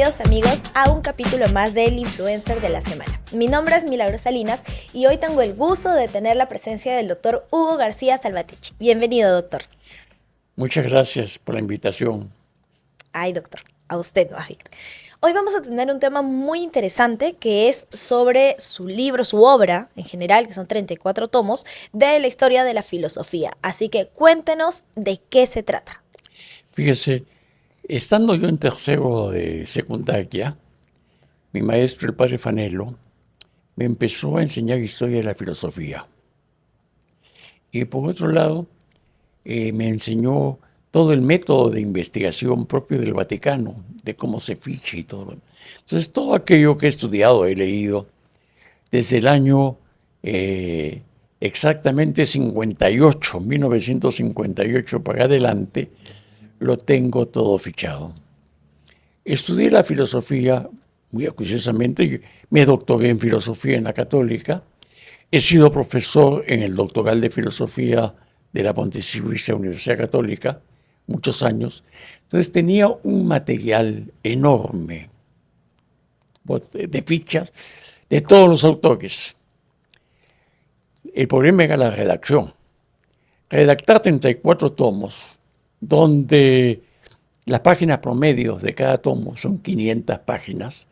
Bienvenidos amigos a un capítulo más del Influencer de la Semana. Mi nombre es Milagros Salinas y hoy tengo el gusto de tener la presencia del doctor Hugo García Salvatecchi. Bienvenido, doctor. Muchas gracias por la invitación. Ay, doctor, a usted más bien. Hoy vamos a tener un tema muy interesante que es sobre su libro, su obra en general, que son 34 tomos, de la historia de la filosofía. Así que cuéntenos de qué se trata. Fíjese, estando yo en tercero de secundaria, mi maestro, el padre Fanello, me empezó a enseñar historia de la filosofía. Y por otro lado, me enseñó todo el método de investigación propio del Vaticano, de cómo se ficha y todo. Entonces, todo aquello que he estudiado, he leído, desde el año exactamente 1958 para adelante, lo tengo todo fichado. Estudié la filosofía muy acuciosamente, me doctoré en filosofía en la Católica, he sido profesor en el doctoral de filosofía de la Pontificia Universidad Católica, muchos años. Entonces tenía un material enorme de fichas de todos los autores. El problema era la redacción. Redactar 34 tomos, donde las páginas promedios de cada tomo son 500 páginas,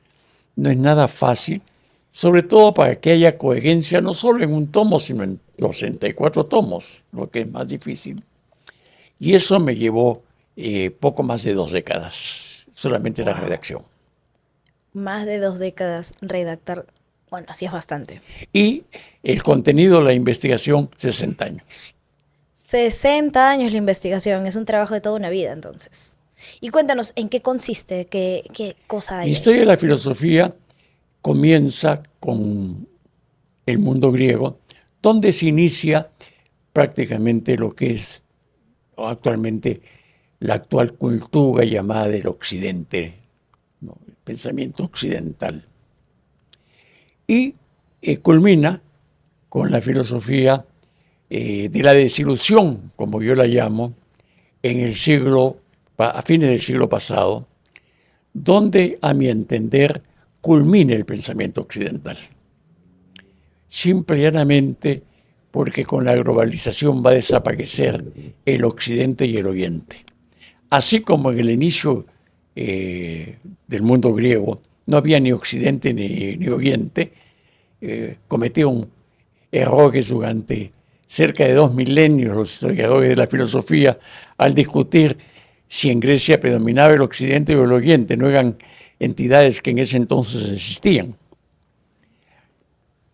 no es nada fácil, sobre todo para que haya coherencia no solo en un tomo, sino en los 34 tomos, lo que es más difícil. Y eso me llevó poco más de 2 décadas, solamente la redacción. Más de 2 décadas redactar, bueno, así es bastante. Y el contenido, la investigación, 60 años. 60 años la investigación, es un trabajo de toda una vida entonces. Y cuéntanos, ¿en qué consiste? ¿Qué cosa hay? La historia de la filosofía comienza con el mundo griego, donde se inicia prácticamente lo que es actualmente la actual cultura llamada del occidente, ¿no? El pensamiento occidental. Y culmina con la filosofía de la desilusión, como yo la llamo, en el siglo, a fines del siglo pasado, donde, a mi entender, culmina el pensamiento occidental. Simple y llanamente porque con la globalización va a desaparecer el occidente y el oriente. Así como en el inicio del mundo griego no había ni occidente ni oriente, cometieron errores durante cerca de 2 milenios los historiadores de la filosofía al discutir si en Grecia predominaba el occidente o el oriente, no eran entidades que en ese entonces existían.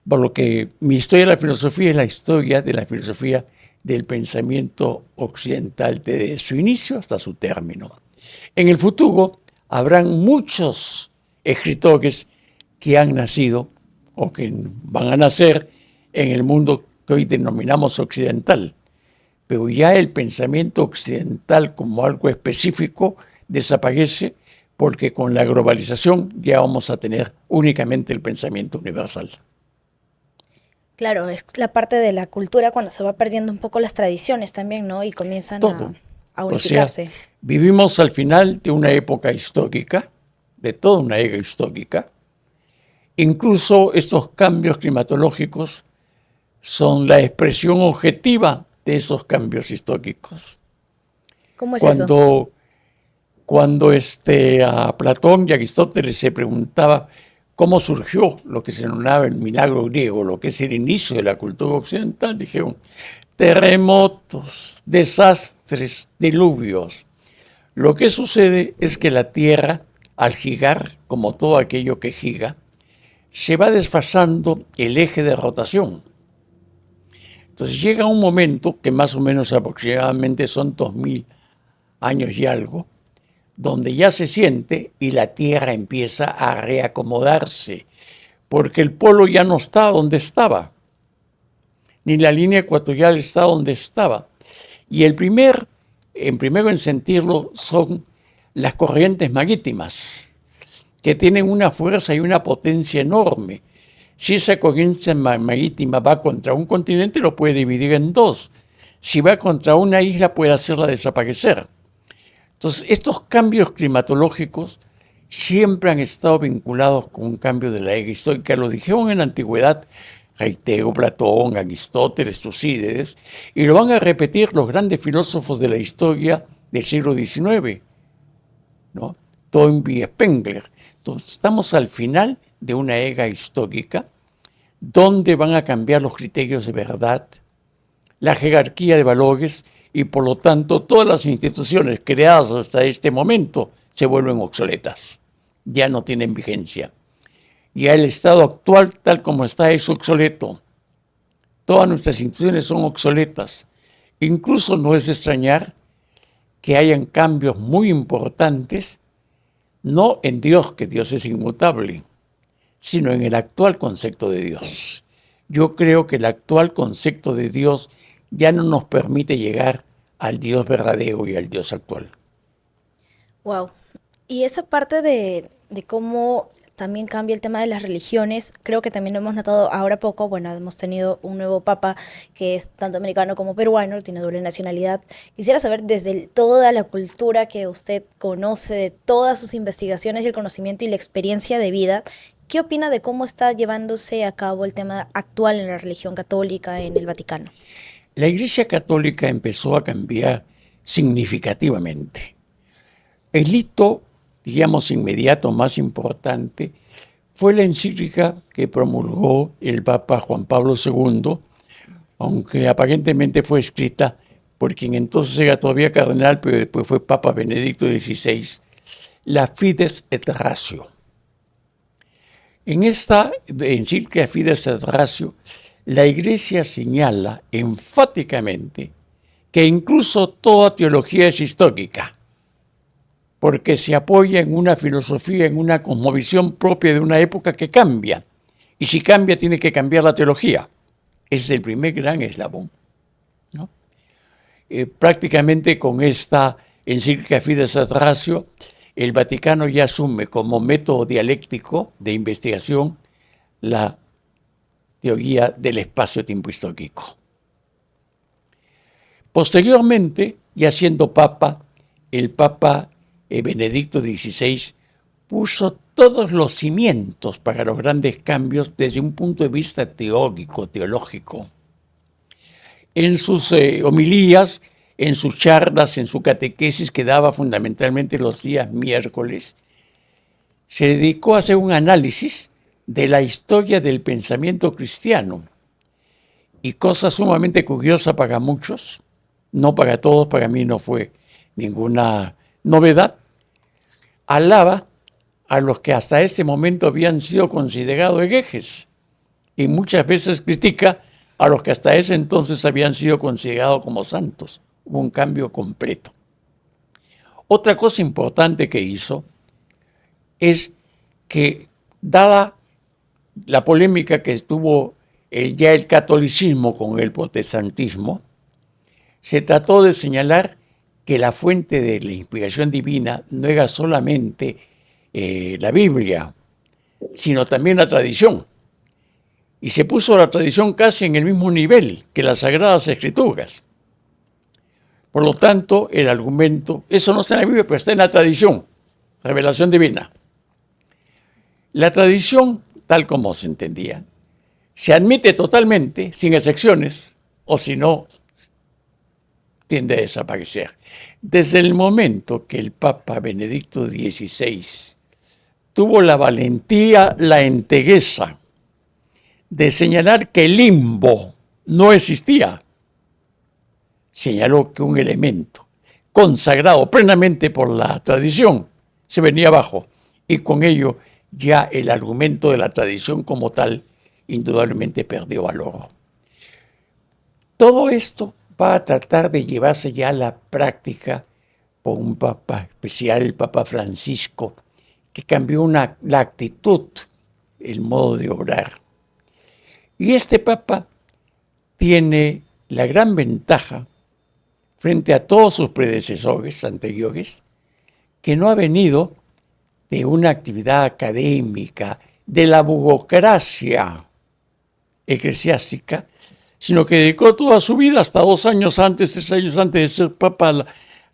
Por lo que mi historia de la filosofía es la historia de la filosofía del pensamiento occidental desde su inicio hasta su término. En el futuro habrán muchos escritores que han nacido o que van a nacer en el mundo que hoy denominamos occidental, pero ya el pensamiento occidental como algo específico desaparece porque con la globalización ya vamos a tener únicamente el pensamiento universal. Claro, es la parte de la cultura cuando se va perdiendo un poco las tradiciones también, ¿no? Y comienzan a unificarse. O sea, vivimos al final de una época histórica, de toda una era histórica. Incluso estos cambios climatológicos son la expresión objetiva de esos cambios históricos. ¿Cómo es eso? Cuando a Platón y Aristóteles se preguntaba cómo surgió lo que se denominaba el milagro griego, lo que es el inicio de la cultura occidental, dijeron terremotos, desastres, diluvios. Lo que sucede es que la Tierra, al girar, como todo aquello que gira, se va desfasando el eje de rotación. Entonces llega un momento, que más o menos aproximadamente son 2000 años y algo, donde ya se siente y la Tierra empieza a reacomodarse, porque el polo ya no está donde estaba, ni la línea ecuatorial está donde estaba. Y primero en sentirlo son las corrientes marítimas, que tienen una fuerza y una potencia enorme. Si esa corriente marítima va contra un continente, lo puede dividir en dos. Si va contra una isla, puede hacerla desaparecer. Entonces, estos cambios climatológicos siempre han estado vinculados con un cambio de la era histórica. Lo dijeron en la antigüedad Haiteo, Platón, Aristóteles, Tucídides, y lo van a repetir los grandes filósofos de la historia del siglo XIX, ¿no? Toynbee y Spengler. Entonces, estamos al final de una era histórica donde van a cambiar los criterios de verdad, la jerarquía de valores, y por lo tanto todas las instituciones creadas hasta este momento se vuelven obsoletas, ya no tienen vigencia. Ya el estado actual, tal como está, es obsoleto. Todas nuestras instituciones son obsoletas. Incluso no es de extrañar que hayan cambios muy importantes, no en Dios, que Dios es inmutable, sino en el actual concepto de Dios. Yo creo que el actual concepto de Dios ya no nos permite llegar al Dios verdadero y al Dios actual. Wow. Y esa parte de cómo también cambia el tema de las religiones, creo que también lo hemos notado ahora poco. Bueno, hemos tenido un nuevo papa que es tanto americano como peruano, tiene doble nacionalidad. Quisiera saber desde toda la cultura que usted conoce, de todas sus investigaciones y el conocimiento y la experiencia de vida, ¿qué opina de cómo está llevándose a cabo el tema actual en la religión católica en el Vaticano? La Iglesia Católica empezó a cambiar significativamente. El hito, digamos, inmediato más importante fue la encíclica que promulgó el Papa Juan Pablo II, aunque aparentemente fue escrita por quien entonces era todavía cardenal, pero después fue Papa Benedicto XVI, la Fides et Ratio. En esta encíclica Fides et Ratio, la Iglesia señala enfáticamente que incluso toda teología es histórica, porque se apoya en una filosofía, en una cosmovisión propia de una época que cambia. Y si cambia, tiene que cambiar la teología. Es el primer gran eslabón, ¿no? Prácticamente con esta encíclica Fides et Ratio, el Vaticano ya asume como método dialéctico de investigación la teoría del espacio-tiempo histórico. Posteriormente, ya siendo papa, el Papa Benedicto XVI puso todos los cimientos para los grandes cambios desde un punto de vista teórico, teológico. En sus homilías, en sus charlas, en su catequesis que daba fundamentalmente los días miércoles, se dedicó a hacer un análisis de la historia del pensamiento cristiano. Y cosa sumamente curiosa para muchos, no para todos, para mí no fue ninguna novedad, alaba a los que hasta este momento habían sido considerados herejes y muchas veces critica a los que hasta ese entonces habían sido considerados como santos. Hubo un cambio completo. Otra cosa importante que hizo es que, dada la polémica que tuvo ya el catolicismo con el protestantismo, se trató de señalar que la fuente de la inspiración divina no era solamente la Biblia, sino también la tradición. Y se puso la tradición casi en el mismo nivel que las Sagradas Escrituras. Por lo tanto, el argumento, eso no está en la Biblia, pero está en la tradición, revelación divina. La tradición, tal como se entendía, se admite totalmente, sin excepciones, o si no, tiende a desaparecer. Desde el momento que el Papa Benedicto XVI tuvo la valentía, la entereza de señalar que el limbo no existía, señaló que un elemento consagrado plenamente por la tradición se venía abajo, y con ello ya el argumento de la tradición como tal indudablemente perdió valor. Todo esto va a tratar de llevarse ya a la práctica por un papa especial, el Papa Francisco, que cambió la actitud, el modo de obrar. Y este papa tiene la gran ventaja frente a todos sus predecesores anteriores, que no ha venido de una actividad académica, de la burocracia eclesiástica, sino que dedicó toda su vida, hasta 2 años antes, 3 años antes de ser papa,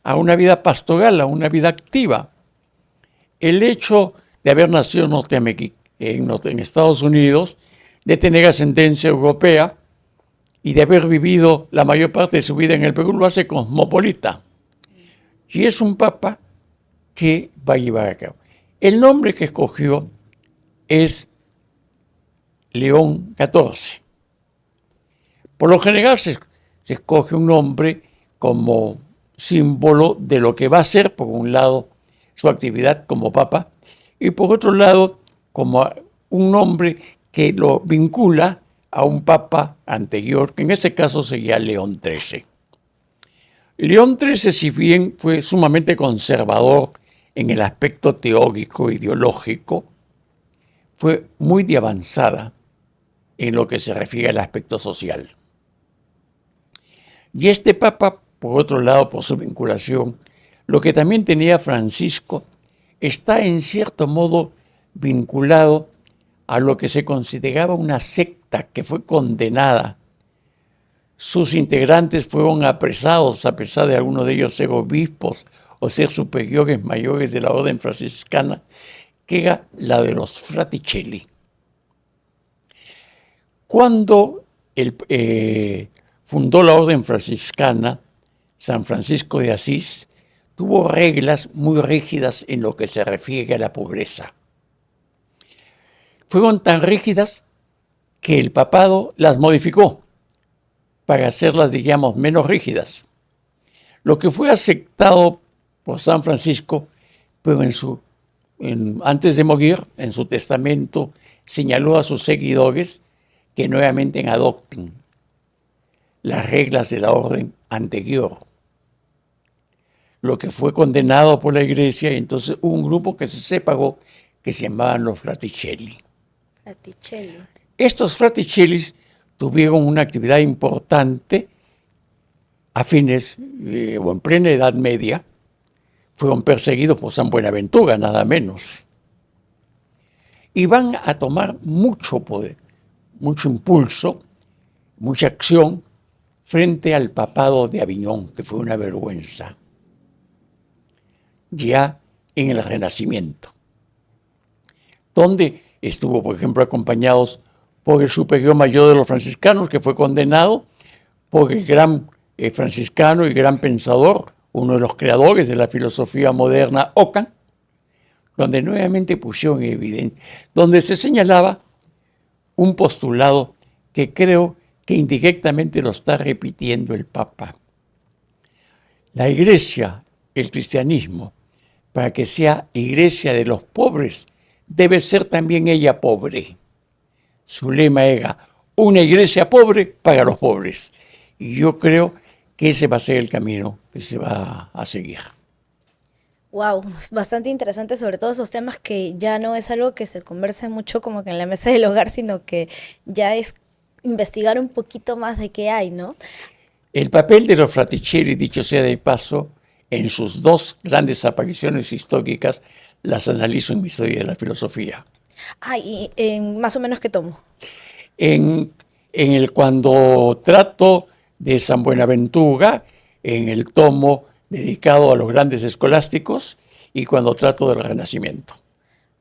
a una vida pastoral, a una vida activa. el hecho de haber nacido en Estados Unidos, de tener ascendencia europea y de haber vivido la mayor parte de su vida en el Perú, lo hace cosmopolita. Y es un papa que va a llevar a cabo. El nombre que escogió es León XIV. Por lo general se escoge un nombre como símbolo de lo que va a ser, por un lado, su actividad como papa, y por otro lado, como un nombre que lo vincula a un papa anterior, que en este caso sería León XIII. León XIII, si bien fue sumamente conservador en el aspecto teórico, ideológico, fue muy de avanzada en lo que se refiere al aspecto social. Y este papa, por otro lado, por su vinculación, lo que también tenía Francisco, está en cierto modo vinculado a lo que se consideraba una secta que fue condenada. Sus integrantes fueron apresados, a pesar de algunos de ellos ser obispos o ser superiores mayores de la orden franciscana, que era la de los Fraticelli. Cuando fundó la orden franciscana, San Francisco de Asís tuvo reglas muy rígidas en lo que se refiere a la pobreza. Fueron tan rígidas que el papado las modificó para hacerlas, digamos, menos rígidas. Lo que fue aceptado por San Francisco, pero antes de morir, en su testamento, señaló a sus seguidores que nuevamente adopten las reglas de la orden anterior. Lo que fue condenado por la Iglesia, y entonces hubo un grupo que se separó, que se llamaban los Fraticelli. Estos Fraticelli tuvieron una actividad importante a fines o en plena Edad Media. Fueron perseguidos por San Buenaventura, nada menos. Y van a tomar mucho poder, mucho impulso, mucha acción frente al papado de Aviñón, que fue una vergüenza, ya en el Renacimiento, donde estuvo, por ejemplo, acompañados por el superior mayor de los franciscanos, que fue condenado, por el gran franciscano y gran pensador, uno de los creadores de la filosofía moderna, Ockham, donde nuevamente pusieron en evidencia, donde se señalaba un postulado que creo que indirectamente lo está repitiendo el Papa. La Iglesia, el cristianismo, para que sea iglesia de los pobres, debe ser también ella pobre. Su lema era una iglesia pobre para los pobres. Y yo creo que ese va a ser el camino que se va a seguir. Wow, bastante interesante sobre todo esos temas que ya no es algo que se converse mucho como que en la mesa del hogar, sino que ya es investigar un poquito más de qué hay, ¿no? El papel de los Fraticelli, dicho sea de paso, en sus dos grandes apariciones históricas, las analizo en mi historia de la filosofía. ¿Y más o menos qué tomo? Cuando trato de San Buenaventura, en el tomo dedicado a los grandes escolásticos, y cuando trato del Renacimiento.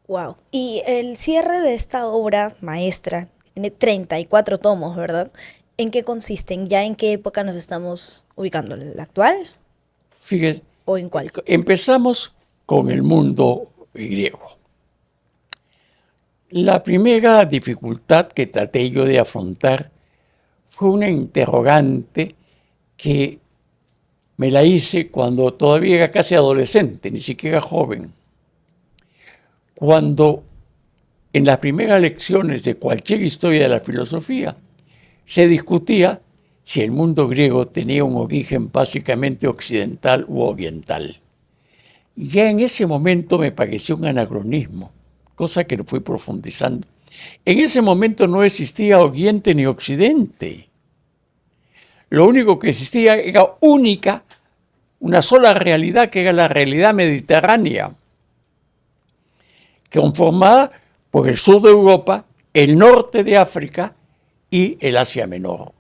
Wow. Y el cierre de esta obra maestra tiene 34 tomos, ¿verdad? ¿En qué consisten? ¿Ya en qué época nos estamos ubicando? ¿En la actual? Fíjese, ¿O en cuál? empezamos con el mundo griego. La primera dificultad que traté yo de afrontar fue una interrogante que me la hice cuando todavía era casi adolescente, ni siquiera joven. Cuando en las primeras lecciones de cualquier historia de la filosofía se discutía si el mundo griego tenía un origen básicamente occidental u oriental. Y ya en ese momento me pareció un anacronismo, cosa que lo fui profundizando. En ese momento no existía Oriente ni Occidente. Lo único que existía era una sola realidad, que era la realidad mediterránea, conformada por el sur de Europa, el norte de África y el Asia Menor.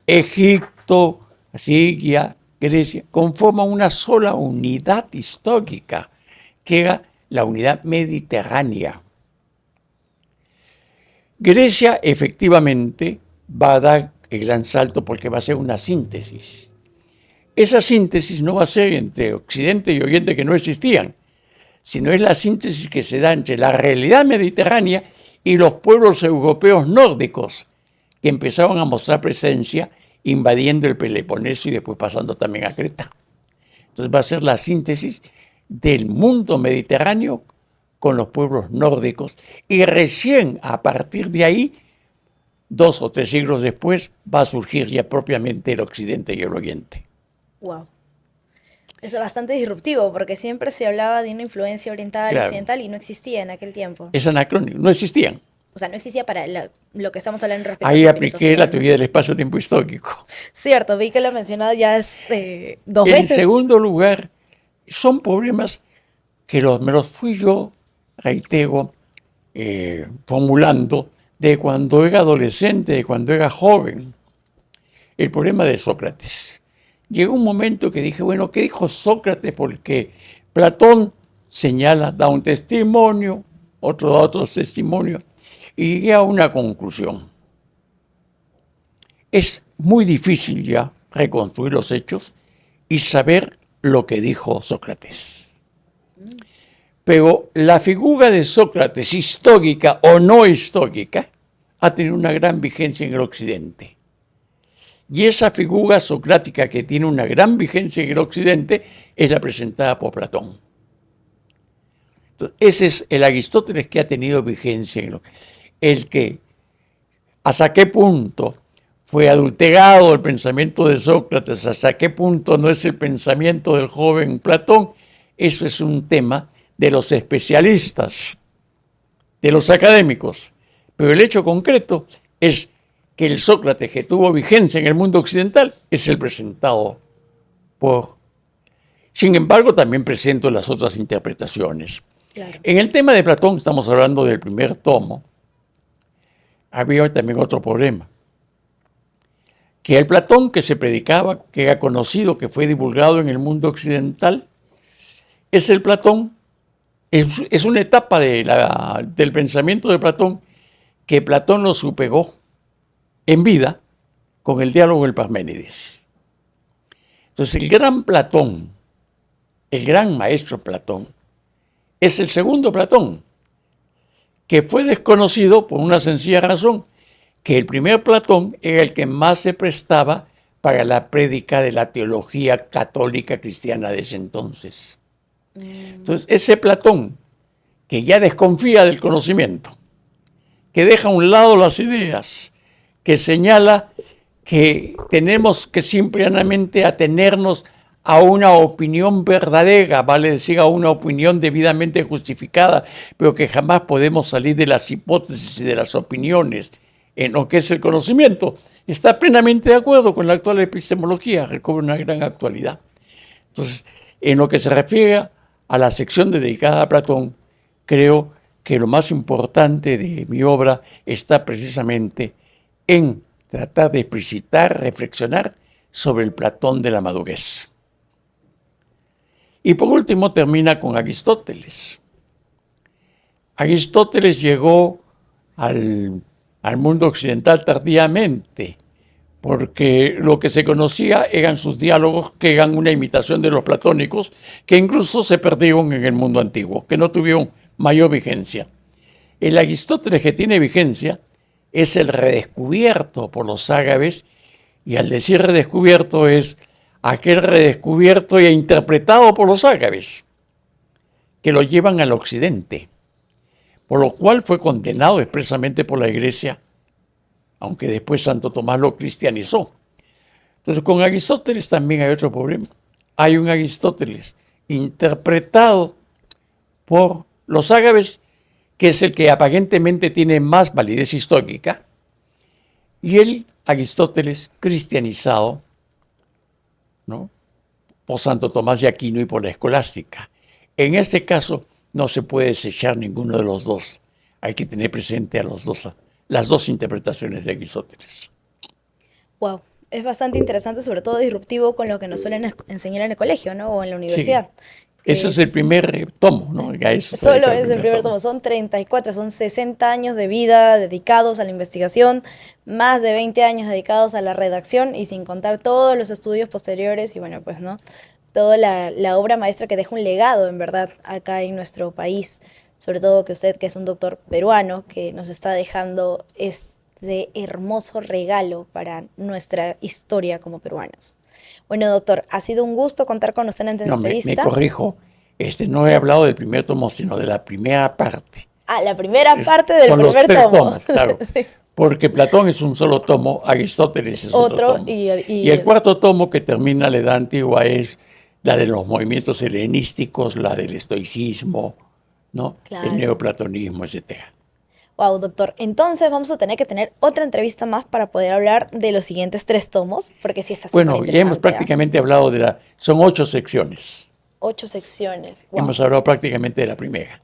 Egipto, Siria, Grecia, conforman una sola unidad histórica, que era la unidad mediterránea. Grecia efectivamente va a dar el gran salto porque va a ser una síntesis. Esa síntesis no va a ser entre Occidente y Oriente que no existían, sino es la síntesis que se da entre la realidad mediterránea y los pueblos europeos nórdicos que empezaron a mostrar presencia invadiendo el Peloponeso y después pasando también a Creta. Entonces va a ser la síntesis del mundo mediterráneo con los pueblos nórdicos y recién a partir de ahí, 2 o 3 siglos después, va a surgir ya propiamente el Occidente y el Oriente. Wow. Es bastante disruptivo porque siempre se hablaba de una influencia oriental, Claro. occidental y no existía en aquel tiempo. Es anacrónico, no existían. O sea, no existía para lo que estamos hablando respecto Ahí a su apliqué filosofía, la ¿no? teoría del espacio-tiempo histórico. Cierto, vi que lo mencionado ya 2 En veces. segundo lugar, son problemas que me los fui yo, reitero, formulando de cuando era adolescente, de cuando era joven. El problema de Sócrates. Llegó un momento que dije, bueno, ¿qué dijo Sócrates? Porque Platón señala, da un testimonio, otro da otro testimonio, y llegué a una conclusión. Es muy difícil ya reconstruir los hechos y saber lo que dijo Sócrates. Pero la figura de Sócrates, histórica o no histórica, ha tenido una gran vigencia en el Occidente. Y esa figura socrática que tiene una gran vigencia en el Occidente es la presentada por Platón. Entonces, ese es el Aristóteles que ha tenido vigencia en el que hasta qué punto fue adulterado el pensamiento de Sócrates, hasta qué punto no es el pensamiento del joven Platón, eso es un tema de los especialistas, de los académicos. Pero el hecho concreto es que el Sócrates que tuvo vigencia en el mundo occidental es el presentado por... Sin embargo, también presento las otras interpretaciones. Claro. En el tema de Platón, estamos hablando del primer tomo, había también otro problema. Que el Platón que se predicaba, que era conocido, que fue divulgado en el mundo occidental, es el Platón, es una etapa del pensamiento de Platón que Platón lo superó en vida con el diálogo del Parménides. Entonces el gran Platón, el gran maestro Platón, es el segundo Platón, que fue desconocido por una sencilla razón, que el primer Platón era el que más se prestaba para la prédica de la teología católica cristiana de ese entonces. Entonces ese Platón, que ya desconfía del conocimiento, que deja a un lado las ideas, que señala que tenemos que simplemente atenernos a una opinión verdadera, vale decir, a una opinión debidamente justificada, pero que jamás podemos salir de las hipótesis y de las opiniones en lo que es el conocimiento. Está plenamente de acuerdo con la actual epistemología, recobra una gran actualidad. Entonces, en lo que se refiere a la sección dedicada a Platón, creo que lo más importante de mi obra está precisamente en tratar de explicitar, reflexionar sobre el Platón de la madurez. Y por último termina con Aristóteles. Aristóteles llegó al mundo occidental tardíamente, porque lo que se conocía eran sus diálogos, que eran una imitación de los platónicos, que incluso se perdieron en el mundo antiguo, que no tuvieron mayor vigencia. El Aristóteles que tiene vigencia es el redescubierto por los árabes, y al decir redescubierto es aquel redescubierto e interpretado por los árabes, que lo llevan al occidente, por lo cual fue condenado expresamente por la Iglesia, aunque después Santo Tomás lo cristianizó. Entonces con Aristóteles también hay otro problema. Hay un Aristóteles interpretado por los árabes, que es el que aparentemente tiene más validez histórica, y el Aristóteles cristianizado, ¿no?, por Santo Tomás de Aquino y por la escolástica. En este caso no se puede desechar ninguno de los dos. Hay que tener presente a las dos interpretaciones de Aristóteles. Wow, es bastante interesante, sobre todo disruptivo con lo que nos suelen enseñar en el colegio, ¿no? O en la universidad. Ese es el primer tomo, ¿no? Ya eso se Solo dedica al es el primer tomo. Son 34, son 60 años de vida dedicados a la investigación, más de 20 años dedicados a la redacción y sin contar todos los estudios posteriores y bueno, pues no, toda la obra maestra que deja un legado en verdad acá en nuestro país. Sobre todo que usted, que es un doctor peruano, que nos está dejando este hermoso regalo para nuestra historia como peruanos. Bueno, doctor, ha sido un gusto contar con usted en esta No, me entrevista. corrijo. No he hablado del primer tomo, sino de la primera parte. Ah, la primera parte del Son los primer 3 tomo. tomos, claro. Porque Platón es un solo tomo, Aristóteles es otro tomo. Y El cuarto tomo, que termina la Edad Antigua, es la de los movimientos helenísticos, la del estoicismo, ¿no? Claro. El neoplatonismo, etcétera. Wow, doctor. Entonces vamos a tener que tener otra entrevista más para poder hablar de los siguientes 3 tomos, porque sí está súper Bueno, interesante. ya hemos prácticamente hablado son 8 secciones. 8 secciones. Wow. Hemos hablado prácticamente de la primera.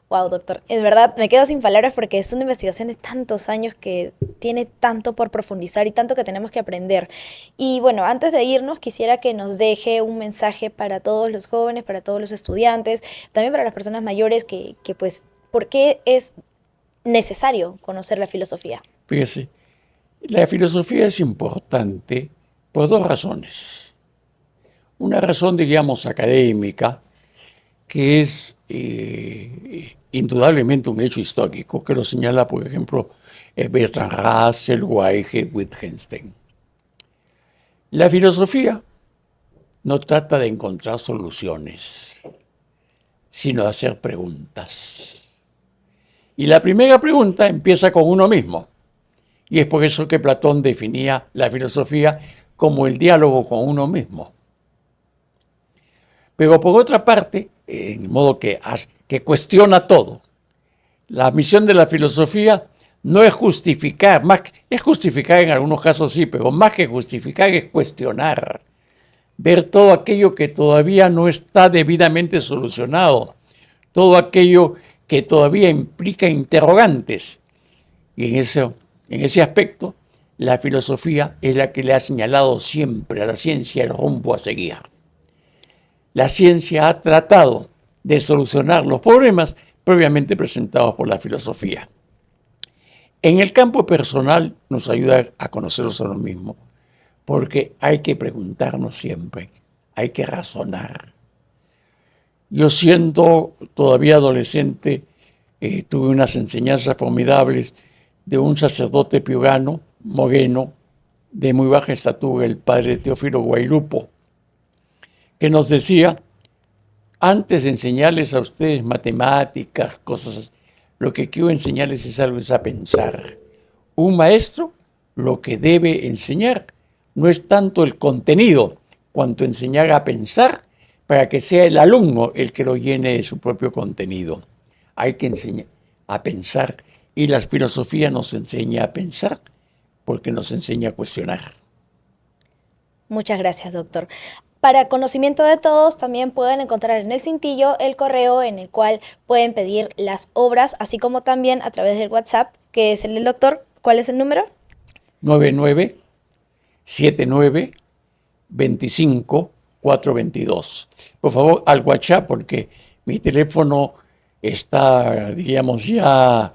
Wow, doctor. Es verdad, me quedo sin palabras porque es una investigación de tantos años que tiene tanto por profundizar y tanto que tenemos que aprender. Y bueno, antes de irnos, quisiera que nos deje un mensaje para todos los jóvenes, para todos los estudiantes, también para las personas mayores que pues, ¿por qué es necesario conocer la filosofía? Fíjese, la filosofía es importante por 2 razones. Una razón, digamos, académica, que es indudablemente un hecho histórico, que lo señala, por ejemplo, Bertrand Russell, Whitehead, Wittgenstein. La filosofía no trata de encontrar soluciones, sino de hacer preguntas. Y la primera pregunta empieza con uno mismo. Y es por eso que Platón definía la filosofía como el diálogo con uno mismo. Pero por otra parte, en modo que cuestiona todo. La misión de la filosofía no es justificar, es justificar en algunos casos sí, pero más que justificar es cuestionar. Ver todo aquello que todavía no está debidamente solucionado, todo aquello que todavía implica interrogantes. Y en ese aspecto, la filosofía es la que le ha señalado siempre a la ciencia el rumbo a seguir. La ciencia ha tratado de solucionar los problemas previamente presentados por la filosofía. En el campo personal nos ayuda a conocernos a nosotros mismos, porque hay que preguntarnos siempre, hay que razonar. Yo siendo todavía adolescente, tuve unas enseñanzas formidables de un sacerdote piugano, moreno, de muy baja estatura, el padre Teófilo Guailupo, que nos decía, antes de enseñarles a ustedes matemáticas, cosas, lo que quiero enseñarles es algo, es a pensar. Un maestro lo que debe enseñar no es tanto el contenido, cuanto enseñar a pensar para que sea el alumno el que lo llene de su propio contenido. Hay que enseñar a pensar y la filosofía nos enseña a pensar porque nos enseña a cuestionar. Muchas gracias, doctor. Para conocimiento de todos, también pueden encontrar en el cintillo el correo en el cual pueden pedir las obras, así como también a través del WhatsApp, que es el del doctor. ¿Cuál es el número? 997925 422. Por favor, al WhatsApp, porque mi teléfono está, digamos, ya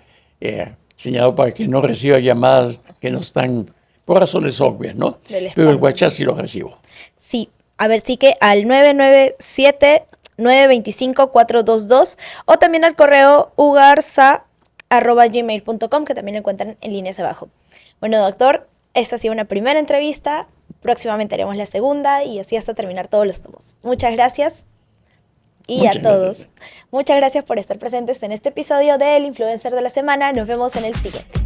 señalado para que no reciba llamadas que no están, por razones obvias, ¿no? Pero el WhatsApp sí lo recibo. Sí. A ver, sí que al 997-925-422 o también al correo ugarza@gmail.com, que también lo encuentran en líneas abajo. Bueno, doctor, esta ha sido una primera entrevista. Próximamente haremos la segunda y así hasta terminar todos los tomos. Muchas gracias. Y Muchas a todos, gracias. muchas gracias por estar presentes en este episodio del Influencer de la Semana. Nos vemos en el siguiente.